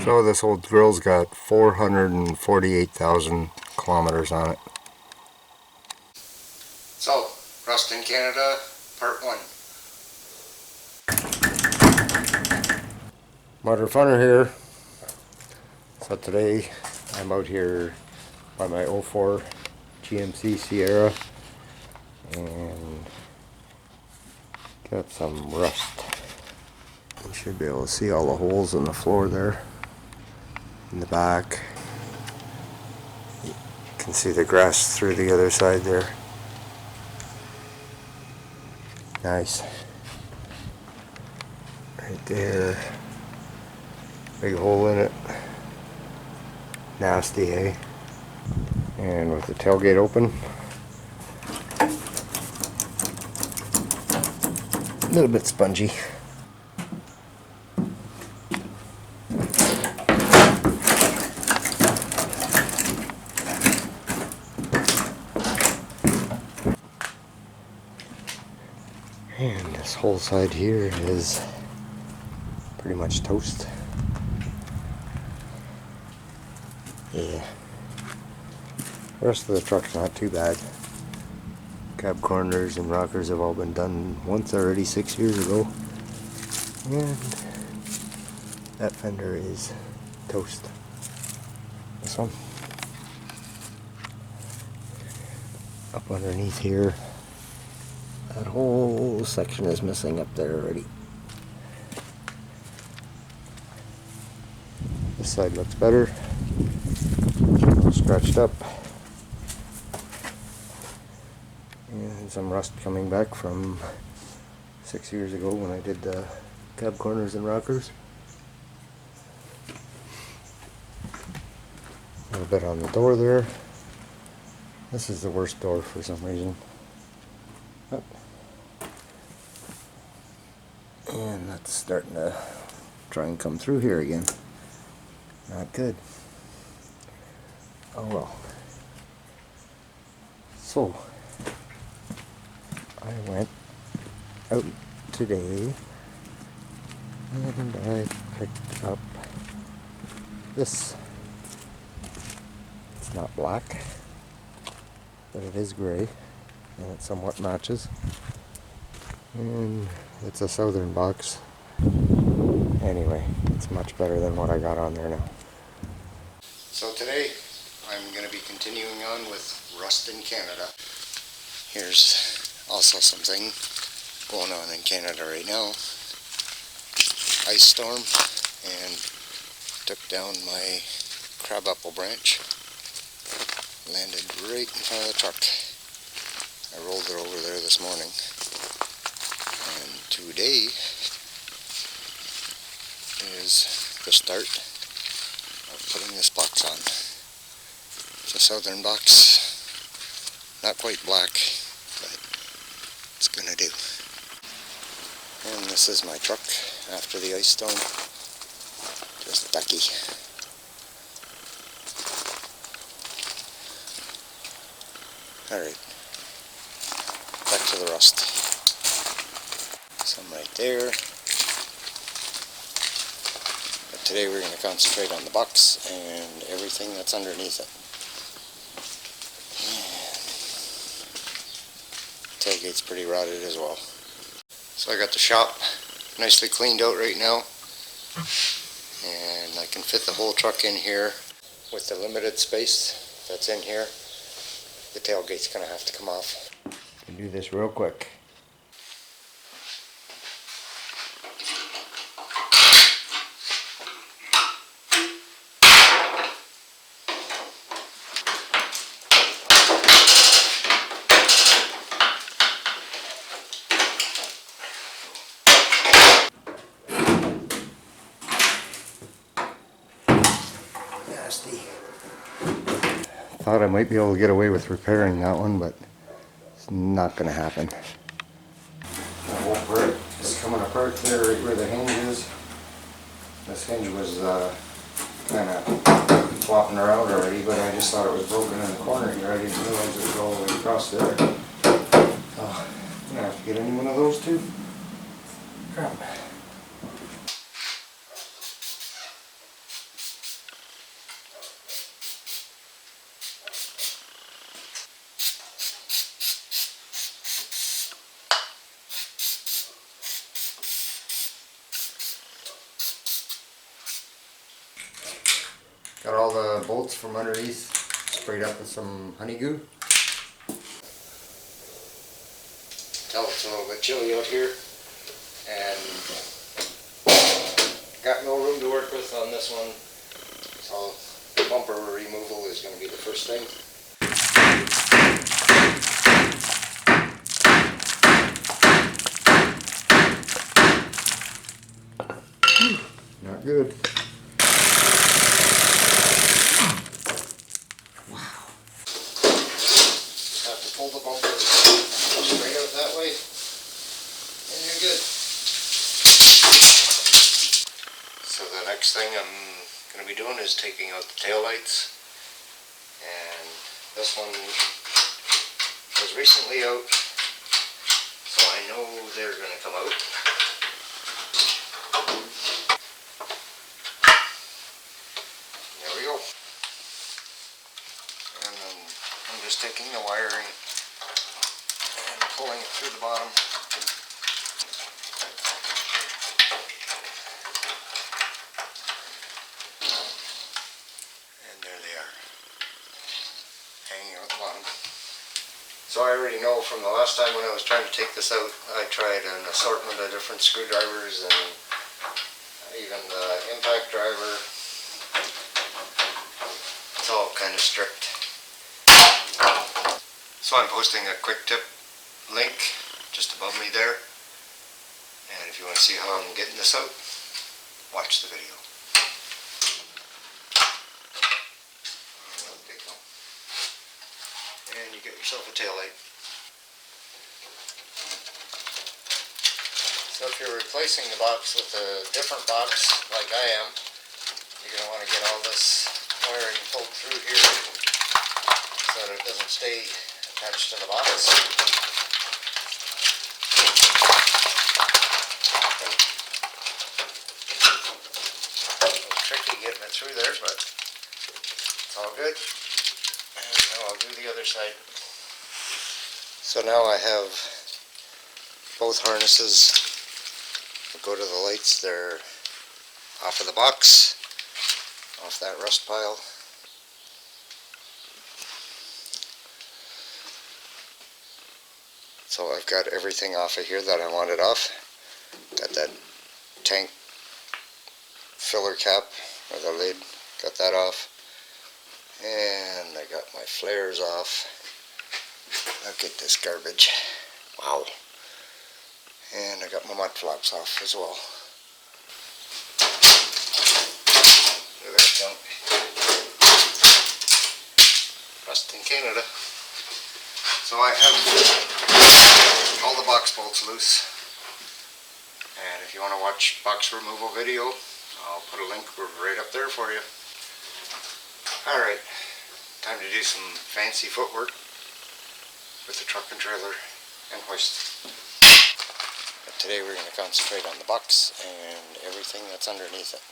So this old grill's got 448,000 kilometers on it. So, Rust in Canada, part 1. MudRFunR here. So today I'm out here by my 04 GMC Sierra and got some rust. You should be able to see all the holes in the floor there in the back. You can see the grass through the other side there. Nice. Right there. Big hole in it. Nasty, eh? And with the tailgate open, a little bit spongy. And this whole side here is pretty much toast. Yeah. The rest of the truck's not too bad. Cab corners and rockers have all been done once already 6 years ago. And that fender is toast. This one. Up underneath here, that whole section is missing up there already. This side looks better. All scratched up. And some rust coming back from 6 years ago when I did the cab corners and rockers. A little bit on the door there. This is the worst door for some reason. Oh. And that's starting to try and come through here again. Not good. Oh well. So, I went out today and I picked up this. It's not black, but it is gray and it somewhat matches. And it's a Southern box. Anyway, it's much better than what I got on there now. So today, I'm going to be continuing on with Rust in Canada. Here's also something going on in Canada right now. Ice storm, and took down my crabapple branch. Landed right in front of the truck. I rolled it over there this morning. And today is the start of putting this box on. It's a Southern box, not quite black, but it's gonna do. And this is my truck after the ice storm, just ducky. Alright, back to the rust. Some right there. But today we're going to concentrate on the box and everything that's underneath it. Tailgate's pretty rotted as well. So I got the shop nicely cleaned out right now. And I can fit the whole truck in here with the limited space that's in here. The tailgate's going to have to come off. Can do this real quick. Nasty. Thought I might be able to get away with repairing that one, but it's not going to happen. The whole part is coming apart there, right where the hinge is. This hinge was kind of flopping around already, but I just thought it was broken in the corner here. I didn't realize it was all the way across there. I'm going to have to get any one of those too. Crap. Got all the bolts from underneath sprayed up with some honey goo. Tell it's a little bit chilly out here, and got no room to work with on this one, so bumper removal is going to be the first thing. Not good. Have to pull the bumper straight out that way, and you're good. So the next thing I'm going to be doing is taking out the taillights, and this one was recently out, so I know they're going to come out. There we go. And then I'm just taking the wiring and pulling it through the bottom. And there they are, hanging out the bottom. So I already know from the last time when I was trying to take this out, I tried an assortment of different screwdrivers and even the impact driver. It's all kind of strict. So I'm posting a quick tip link just above me there, and if you want to see how I'm getting this out, watch the video. And you get yourself a taillight. So if you're replacing the box with a different box like I am, you're going to want to get all this wiring pulled through here so that it doesn't stay attached to the box. A little tricky getting it through there, but it's all good. And now I'll do the other side. So now I have both harnesses that go to the lights. They're off of the box, off that rust pile. So I've got everything off of here that I wanted off. Got that tank filler cap, or the lid, got that off. And I got my flares off. Look at this garbage. Wow. And I got my mud flaps off as well. Look at that junk. Rust in Canada. So I have all the box bolts loose. And if you want to watch box removal video, I'll put a link right up there for you. Alright, time to do some fancy footwork with the truck and trailer and hoist. But today we're going to concentrate on the box and everything that's underneath it.